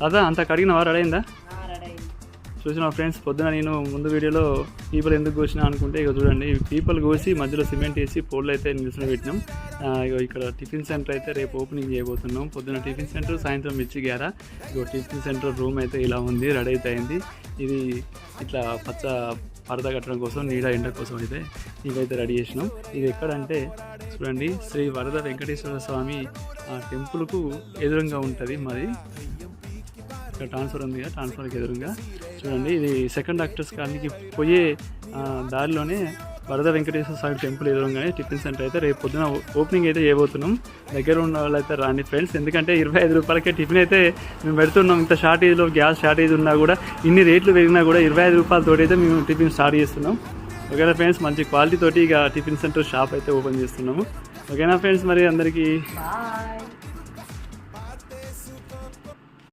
అదా అంత కడిగినవా? రెడీ అయిందా? చూసిన ఫ్రెండ్స్, పొద్దున నేను ముందు వీడియోలో పీపల్ ఎందుకు కోసినా అనుకుంటే ఇక చూడండి, పీపల్ కోసి మధ్యలో సిమెంట్ వేసి పోళ్ళు అయితే నిల్చుని పెట్టినాం. ఇక్కడ టిఫిన్ సెంటర్ అయితే రేపు ఓపెనింగ్ చేయబోతున్నాం. పొద్దున టిఫిన్ సెంటర్, సాయంత్రం మిర్చి గ్యారా. ఇక టిఫిన్ సెంటర్ రూమ్ అయితే ఇలా ఉంది, రెడీ అయితే అయింది. ఇది ఇట్లా పచ్చ పరద కట్టడం కోసం, నీడ ఎండ కోసం అయితే ఇవైతే రెడీ చేసినాం. ఇది ఎక్కడంటే చూడండి, శ్రీ వరద వెంకటేశ్వర స్వామి టెంపుల్కు ఎదురుగా ఉంటుంది మాది. ఇక్కడ ట్రాన్స్ఫర్ ఉంది కదా, ట్రాన్స్ఫర్కి ఎదురుగా చూడండి. ఇది సెకండ్ డాక్టర్స్ కాలనీకి పోయే దారిలోనే వరద వెంకటేశ్వర స్వామి టెంపుల్ ఎదురుగానే టిఫిన్ సెంటర్ అయితే రేపు పొద్దున ఓపెనింగ్ అయితే చేయబోతున్నాం. దగ్గర ఉన్న వాళ్ళు అయితే రాండి ఫ్రెండ్స్, ఎందుకంటే 25 రూపాయలకే టిఫిన్ అయితే మేము పెడుతున్నాం. ఇంత షార్టేజ్లో, గ్యాస్ షార్టేజ్ ఉన్నా కూడా, ఇన్ని రేట్లు పెరిగినా కూడా 25 రూపాయలతో అయితే మేము టిఫిన్ స్టార్ట్ చేస్తున్నాం. ఓకేనా ఫ్రెండ్స్, మంచి క్వాలిటీ తోటి ఇక టిఫిన్ సెంటర్ షాప్ అయితే ఓపెన్ చేస్తున్నాము. ఓకేనా ఫ్రెండ్స్, మరి అందరికీ